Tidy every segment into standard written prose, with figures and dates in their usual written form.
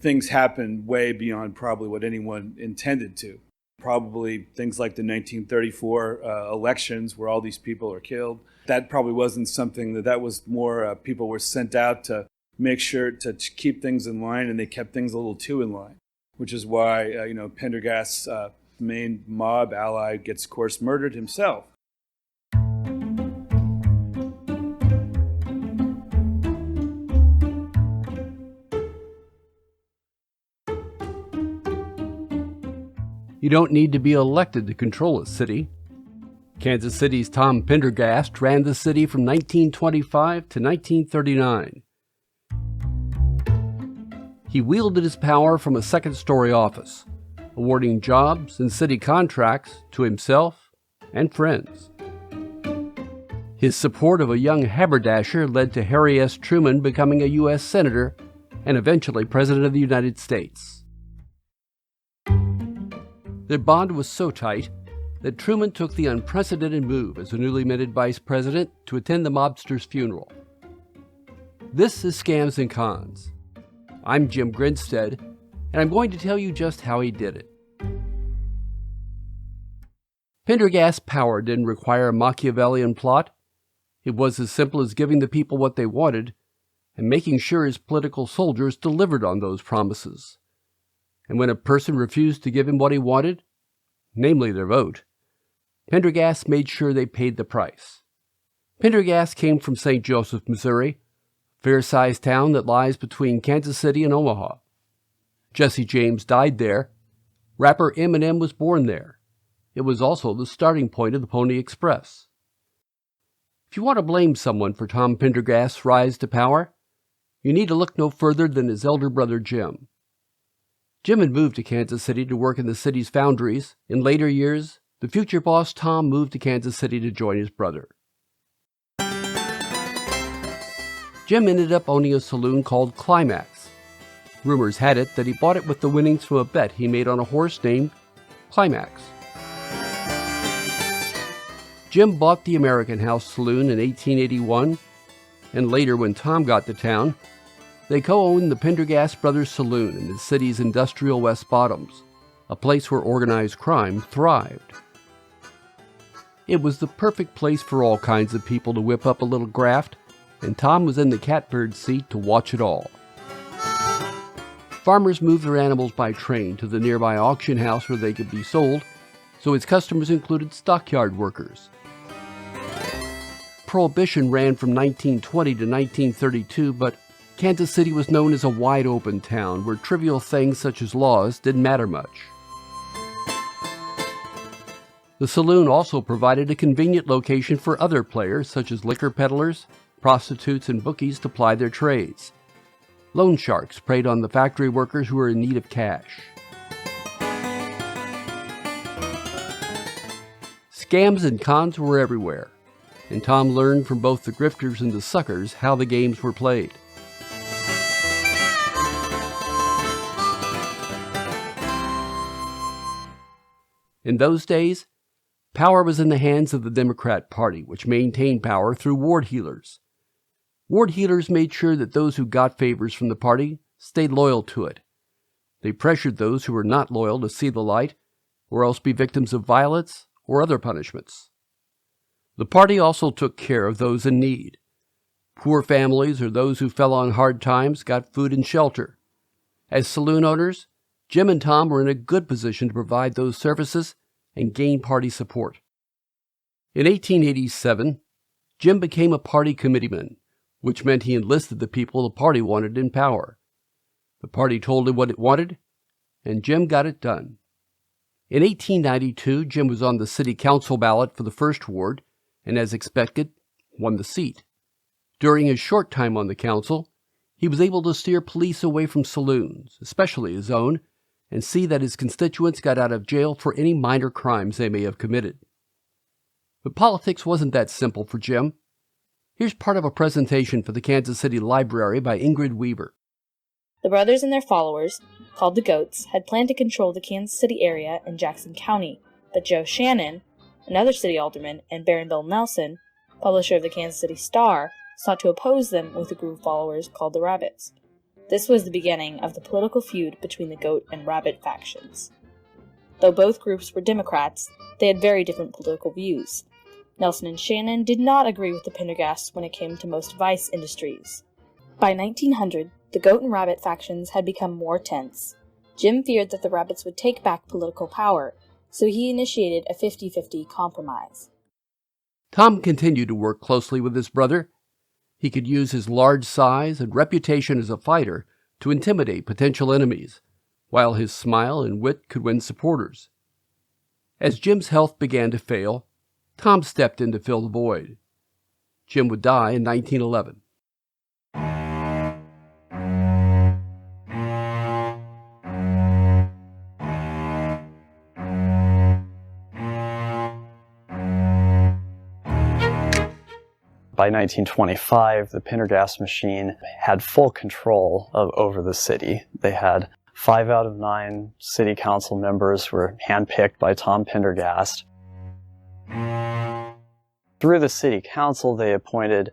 things happened way beyond probably what anyone intended to. Probably things like the 1934 elections where all these people are killed. That probably wasn't something that was more people were sent out to make sure to keep things in line, and they kept things a little too in line, which is why, Pendergast's main mob ally gets, of course, murdered himself. You don't need to be elected to control a city. Kansas City's Tom Pendergast ran the city from 1925 to 1939. He wielded his power from a second-story office, awarding jobs and city contracts to himself and friends. His support of a young haberdasher led to Harry S. Truman becoming a U.S. Senator and eventually President of the United States. Their bond was so tight that Truman took the unprecedented move as a newly minted vice president to attend the mobster's funeral. This is Scams and Cons. I'm Jim Grinstead, and I'm going to tell you just how he did it. Pendergast's power didn't require a Machiavellian plot. It was as simple as giving the people what they wanted and making sure his political soldiers delivered on those promises. And when a person refused to give him what he wanted, namely their vote, Pendergast made sure they paid the price. Pendergast came from St. Joseph, Missouri, a fair-sized town that lies between Kansas City and Omaha. Jesse James died there. Rapper Eminem was born there. It was also the starting point of the Pony Express. If you want to blame someone for Tom Pendergast's rise to power, you need to look no further than his elder brother Jim. Jim had moved to Kansas City to work in the city's foundries. In later years, the future boss Tom moved to Kansas City to join his brother. Jim ended up owning a saloon called Climax. Rumors had it that he bought it with the winnings from a bet he made on a horse named Climax. Jim bought the American House Saloon in 1881, and later when Tom got to town, they co-owned the Pendergast Brothers Saloon in the city's industrial West Bottoms, a place where organized crime thrived. It was the perfect place for all kinds of people to whip up a little graft, and Tom was in the catbird seat to watch it all. Farmers moved their animals by train to the nearby auction house where they could be sold, so its customers included stockyard workers. Prohibition ran from 1920 to 1932, but Kansas City was known as a wide-open town where trivial things such as laws didn't matter much. The saloon also provided a convenient location for other players such as liquor peddlers, prostitutes, and bookies to ply their trades. Loan sharks preyed on the factory workers who were in need of cash. Scams and cons were everywhere, and Tom learned from both the grifters and the suckers how the games were played. In those days, power was in the hands of the Democrat Party, which maintained power through ward heelers. Ward heelers made sure that those who got favors from the party stayed loyal to it. They pressured those who were not loyal to see the light, or else be victims of violence or other punishments. The party also took care of those in need. Poor families or those who fell on hard times got food and shelter. As saloon owners, Jim and Tom were in a good position to provide those services and gain party support. In 1887, Jim became a party committeeman, which meant he enlisted the people the party wanted in power. The party told him what it wanted, and Jim got it done. In 1892, Jim was on the city council ballot for the 1st Ward, and as expected, won the seat. During his short time on the council, he was able to steer police away from saloons, especially his own, and see that his constituents got out of jail for any minor crimes they may have committed. But politics wasn't that simple for Jim. Here's part of a presentation for the Kansas City Library by Ingrid Weaver. The brothers and their followers, called the Goats, had planned to control the Kansas City area and Jackson County, but Joe Shannon, another city alderman, and Baron Bill Nelson, publisher of the Kansas City Star, sought to oppose them with a group of followers called the Rabbits. This was the beginning of the political feud between the Goat and Rabbit factions. Though both groups were Democrats, they had very different political views. Nelson and Shannon did not agree with the Pendergasts when it came to most vice industries. By 1900, the Goat and Rabbit factions had become more tense. Jim feared that the Rabbits would take back political power, so he initiated a 50-50 compromise. Tom continued to work closely with his brother. He could use his large size and reputation as a fighter to intimidate potential enemies, while his smile and wit could win supporters. As Jim's health began to fail, Tom stepped in to fill the void. Jim would die in 1911. By 1925, the Pendergast machine had full control over the city. They had 5 out of 9 city council members were handpicked by Tom Pendergast. Through the city council, they appointed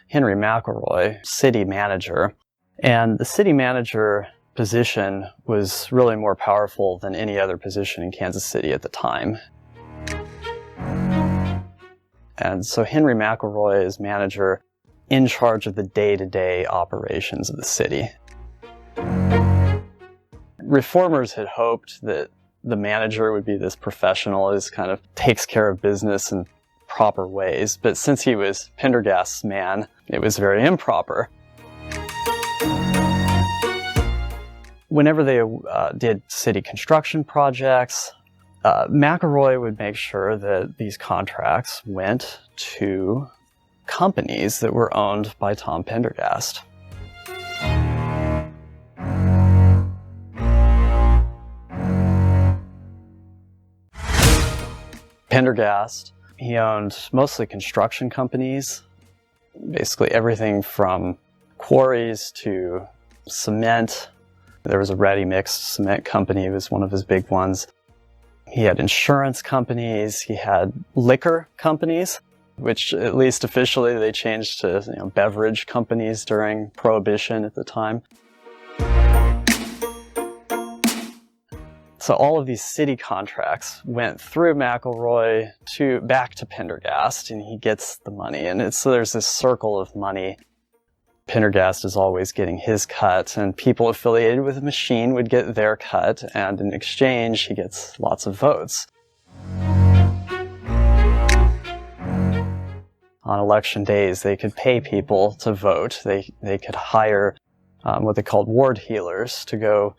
Henry McElroy, city manager, and the city manager position was really more powerful than any other position in Kansas City at the time. And so Henry McElroy is manager in charge of the day-to-day operations of the city. Reformers had hoped that the manager would be this professional who kind of takes care of business in proper ways, but since he was Pendergast's man, it was very improper. Whenever they did city construction projects, McElroy would make sure that these contracts went to companies that were owned by Tom Pendergast. Pendergast, he owned mostly construction companies, basically everything from quarries to cement. There was a ready-mixed cement company, it was one of his big ones. He had insurance companies, he had liquor companies, which at least officially they changed to beverage companies during Prohibition at the time. So all of these city contracts went through McElroy back to Pendergast, and he gets the money. And so there's this circle of money. Pendergast is always getting his cut, and people affiliated with the machine would get their cut, and in exchange, he gets lots of votes. On election days, they could pay people to vote. They could hire what they called ward healers to go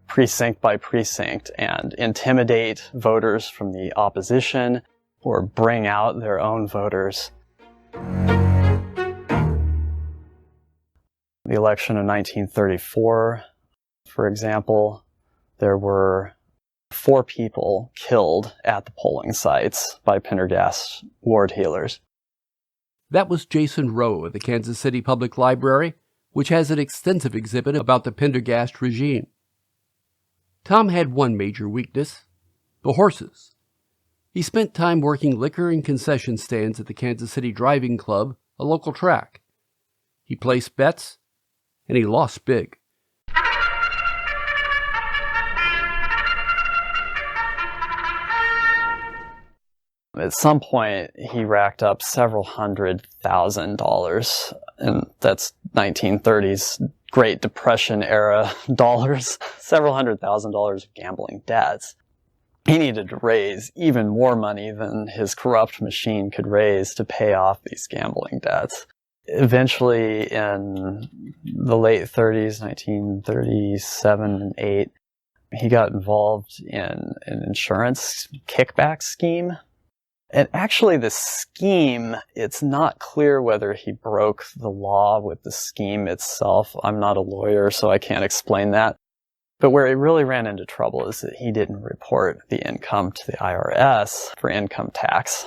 precinct by precinct and intimidate voters from the opposition or bring out their own voters. The election of 1934, for example, there were 4 people killed at the polling sites by Pendergast ward healers. That was Jason Rowe of the Kansas City Public Library, which has an extensive exhibit about the Pendergast regime. Tom had one major weakness: the horses. He spent time working liquor and concession stands at the Kansas City Driving Club, a local track. He placed bets, and he lost big. At some point, he racked up several $100,000, and that's 1930s Great Depression era dollars, several $100,000 of gambling debts. He needed to raise even more money than his corrupt machine could raise to pay off these gambling debts. Eventually, in the late 30s, 1937 and 8, he got involved in an insurance kickback scheme. And actually, the scheme, it's not clear whether he broke the law with the scheme itself. I'm not a lawyer, so I can't explain that. But where he really ran into trouble is that he didn't report the income to the IRS for income tax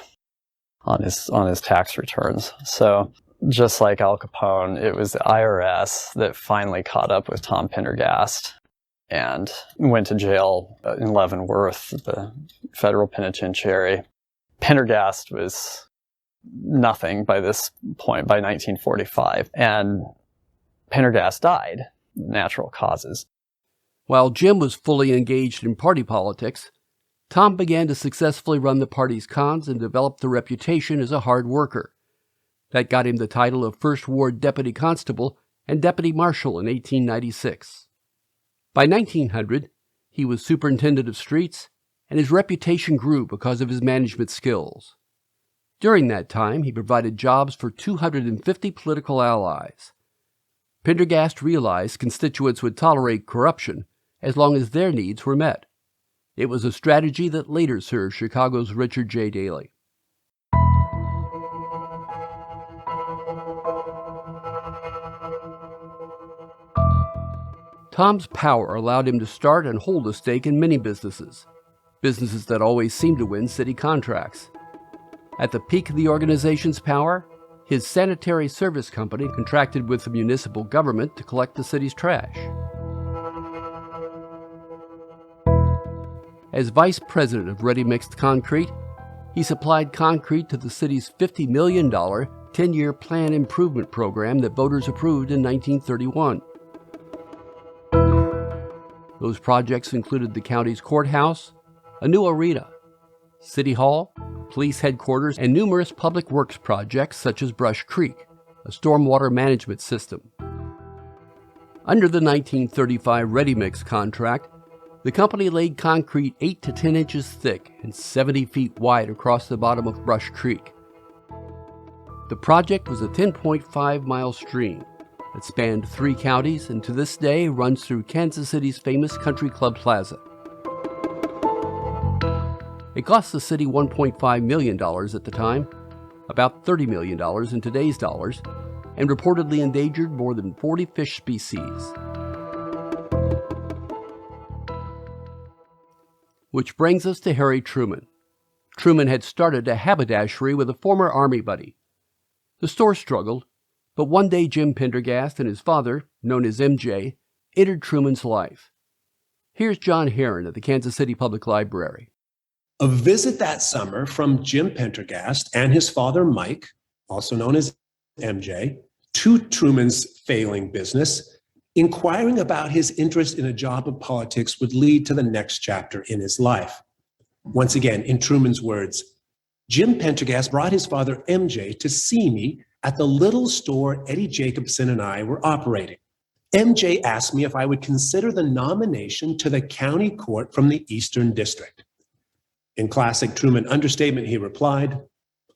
on his tax returns. So just like Al Capone, it was the IRS that finally caught up with Tom Pendergast and went to jail in Leavenworth, the federal penitentiary. Pendergast was nothing by this point, by 1945, and Pendergast died. natural causes. While Jim was fully engaged in party politics, Tom began to successfully run the party's cons and developed the reputation as a hard worker. That got him the title of First Ward Deputy Constable and Deputy Marshal in 1896. By 1900, he was Superintendent of Streets, and his reputation grew because of his management skills. During that time, he provided jobs for 250 political allies. Pendergast realized constituents would tolerate corruption as long as their needs were met. It was a strategy that later served Chicago's Richard J. Daley. Tom's power allowed him to start and hold a stake in many businesses that always seemed to win city contracts. At the peak of the organization's power, his sanitary service company contracted with the municipal government to collect the city's trash. As vice president of Ready Mixed Concrete, he supplied concrete to the city's $50 million 10-year plan improvement program that voters approved in 1931. Those projects included the county's courthouse, a new arena, City Hall, police headquarters, and numerous public works projects such as Brush Creek, a stormwater management system. Under the 1935 Ready Mix contract, the company laid concrete 8 to 10 inches thick and 70 feet wide across the bottom of Brush Creek. The project was a 10.5-mile stream that spanned 3 counties and to this day runs through Kansas City's famous Country Club Plaza. It cost the city $1.5 million at the time, about $30 million in today's dollars, and reportedly endangered more than 40 fish species. Which brings us to Harry Truman. Truman had started a haberdashery with a former Army buddy. The store struggled, but one day Jim Pendergast and his father, known as MJ, entered Truman's life. Here's John Herron at the Kansas City Public Library. A visit that summer from Jim Pendergast and his father Mike, also known as MJ, to Truman's failing business, inquiring about his interest in a job in politics would lead to the next chapter in his life. Once again, in Truman's words, Jim Pendergast brought his father MJ to see me at the little store Eddie Jacobson and I were operating. MJ asked me if I would consider the nomination to the county court from the Eastern District. In classic Truman understatement, he replied,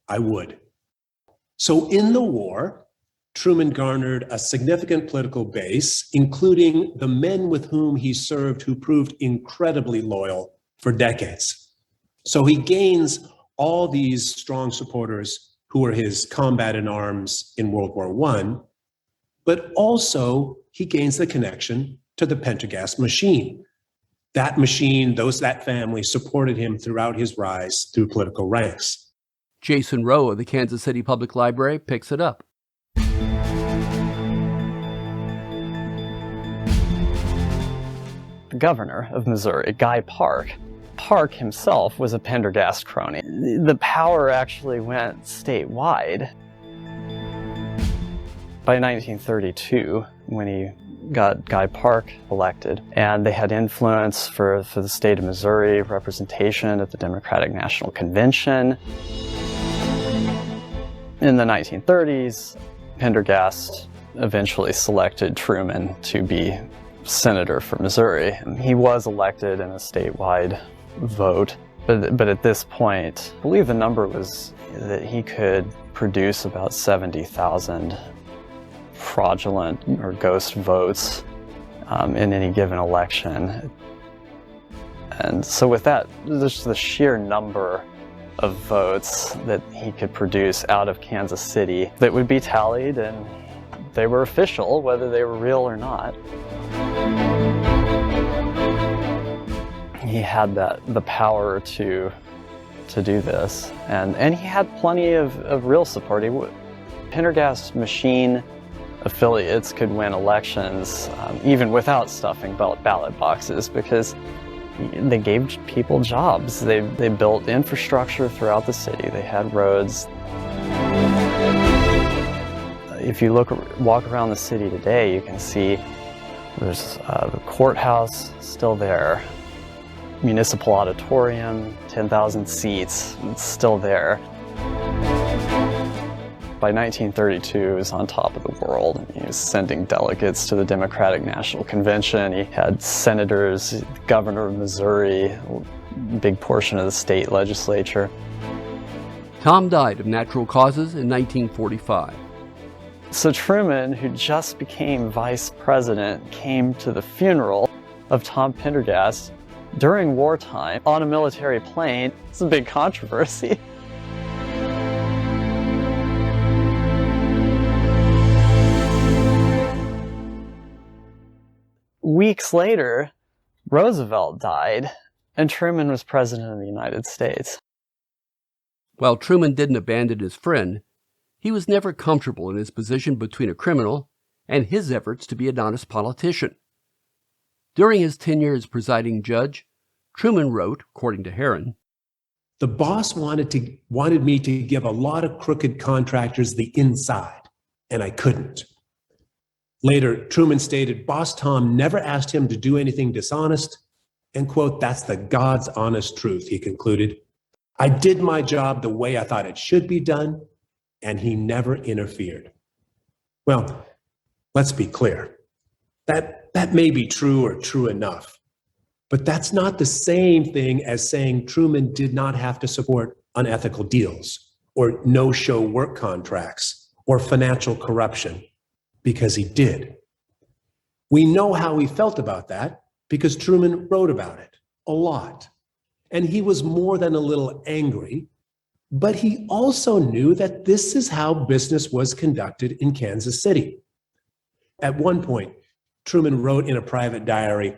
I would. So in the war, Truman garnered a significant political base, including the men with whom he served who proved incredibly loyal for decades. So he gains all these strong supporters who were his combat in arms in World War I, but also he gains the connection to the Pendergast machine. That machine, that family supported him throughout his rise through political ranks. Jason Rowe of the Kansas City Public Library picks it up. The governor of Missouri, Guy Park himself was a Pendergast crony. The power actually went statewide. By 1932, when he got Guy Park elected, and they had influence for the state of Missouri, representation at the Democratic National Convention. In the 1930s, Pendergast eventually selected Truman to be senator for Missouri. He was elected in a statewide vote, but at this point, I believe the number was that he could produce about 70,000 fraudulent or ghost votes in any given election. And so with that, just the sheer number of votes that he could produce out of Kansas City that would be tallied, and they were official, whether they were real or not. He had the power to do this, and he had plenty of real support. Pendergast machine affiliates could win elections even without stuffing ballot boxes, because they gave people jobs. They built infrastructure throughout the city. They had roads. If you walk around the city today, you can see There's the courthouse, still there. Municipal auditorium, 10,000 seats, it's still there. By 1932, he was on top of the world. He was sending delegates to the Democratic National Convention. He had senators, the governor of Missouri, a big portion of the state legislature. Tom died of natural causes in 1945. So Truman, who just became vice president, came to the funeral of Tom Pendergast during wartime on a military plane. It's a big controversy. Weeks later, Roosevelt died, and Truman was president of the United States. While Truman didn't abandon his friend, he was never comfortable in his position between a criminal and his efforts to be an honest politician. During his tenure as presiding judge, Truman wrote, according to Herron, "The boss wanted me to give a lot of crooked contractors the inside, and I couldn't." Later, Truman stated, "Boss Tom never asked him to do anything dishonest," and quote, "That's the God's honest truth," he concluded. "I did my job the way I thought it should be done, and he never interfered." Well, let's be clear. That may be true or true enough, but that's not the same thing as saying Truman did not have to support unethical deals or no-show work contracts or financial corruption, because he did. We know how he felt about that because Truman wrote about it a lot. And he was more than a little angry, but he also knew that this is how business was conducted in Kansas City. At one point, Truman wrote in a private diary,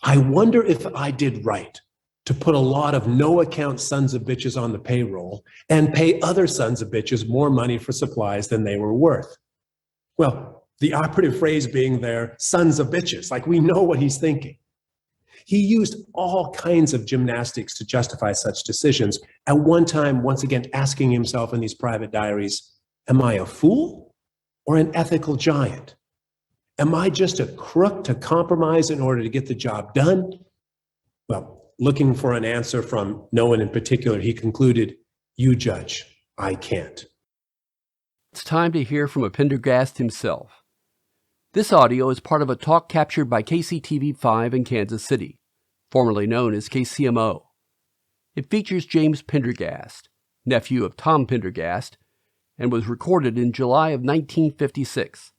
"I wonder if I did right to put a lot of no-account sons of bitches on the payroll and pay other sons of bitches more money for supplies than they were worth." Well, the operative phrase being there, sons of bitches, like we know what he's thinking. He used all kinds of gymnastics to justify such decisions. At one time, once again, asking himself in these private diaries, am I a fool or an ethical giant? Am I just a crook to compromise in order to get the job done? Well, looking for an answer from no one in particular, he concluded, "You judge, I can't." It's time to hear from a Pendergast himself. This audio is part of a talk captured by KCTV5 in Kansas City, formerly known as KCMO. It features James Pendergast, nephew of Tom Pendergast, and was recorded in July of 1956.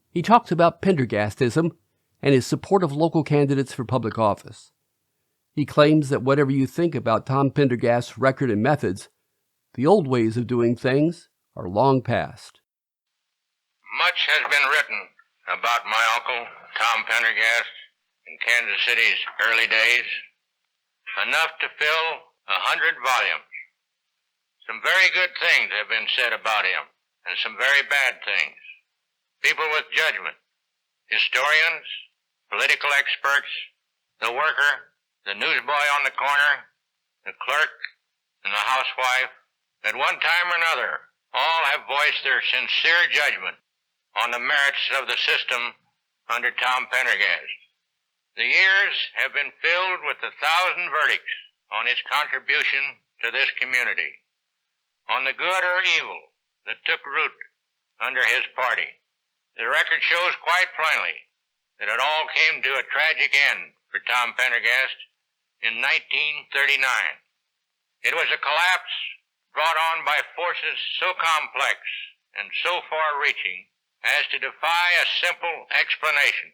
He talks about Pendergastism and his support of local candidates for public office. He claims that whatever you think about Tom Pendergast's record and methods, the old ways of doing things are long past. Much has been written about my uncle, Tom Pendergast, in Kansas City's early days, enough to fill 100 volumes. Some very good things have been said about him, and some very bad things. People with judgment, historians, political experts, the worker, the newsboy on the corner, the clerk, and the housewife, at one time or another, all have voiced their sincere judgment on the merits of the system under Tom Pendergast. The years have been filled with 1,000 verdicts on his contribution to this community, on the good or evil that took root under his party. The record shows quite plainly that it all came to a tragic end for Tom Pendergast in 1939. It was a collapse brought on by forces so complex and so far-reaching as to defy a simple explanation,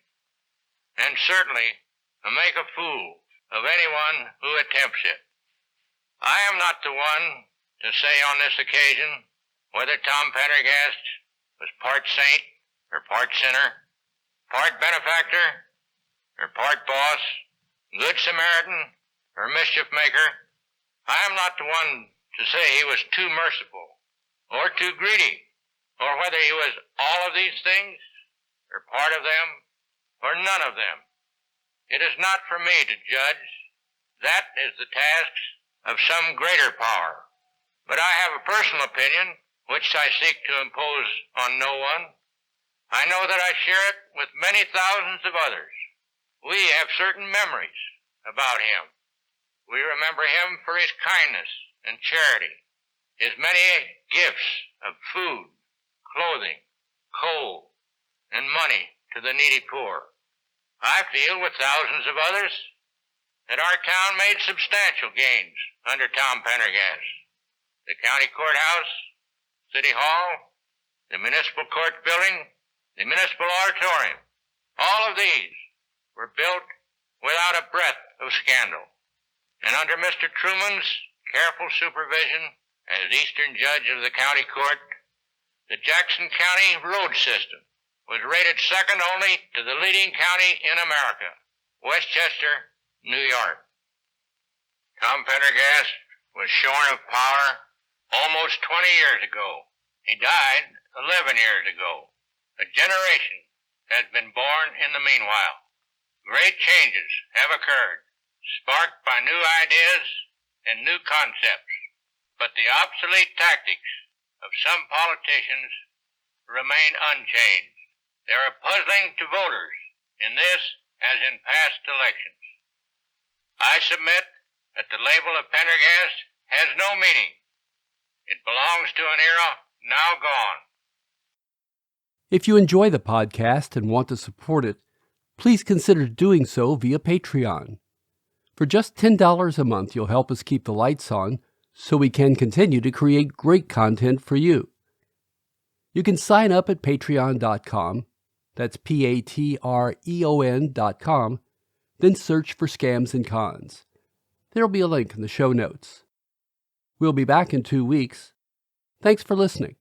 and certainly make a fool of anyone who attempts it. I am not the one to say on this occasion whether Tom Pendergast was part saint or part sinner, part benefactor or part boss, good Samaritan or mischief maker. I am not the one to say he was too merciful or too greedy, or whether he was all of these things, or part of them, or none of them. It is not for me to judge. That is the task of some greater power. But I have a personal opinion, which I seek to impose on no one. I know that I share it with many thousands of others. We have certain memories about him. We remember him for his kindness and charity, his many gifts of food, clothing, coal, and money to the needy poor. I feel with thousands of others that our town made substantial gains under Tom Pendergast. The county courthouse, city hall, the municipal court building, the municipal auditorium, all of these were built without a breath of scandal. And under Mr. Truman's careful supervision as Eastern Judge of the county court, the Jackson County road system was rated second only to the leading county in America, Westchester, New York. Tom Pendergast was shorn of power almost 20 years ago. He died 11 years ago. A generation has been born in the meanwhile. Great changes have occurred, sparked by new ideas and new concepts. But the obsolete tactics of some politicians remain unchanged. They are puzzling to voters in this as in past elections. I submit that the label of Pendergast has no meaning. It belongs to an era now gone. If you enjoy the podcast and want to support it, please consider doing so via Patreon. For just $10 a month, you'll help us keep the lights on so we can continue to create great content for you. You can sign up at patreon.com, that's patreon.com, then search for Scams and Cons. There'll be a link in the show notes. We'll be back in 2 weeks. Thanks for listening.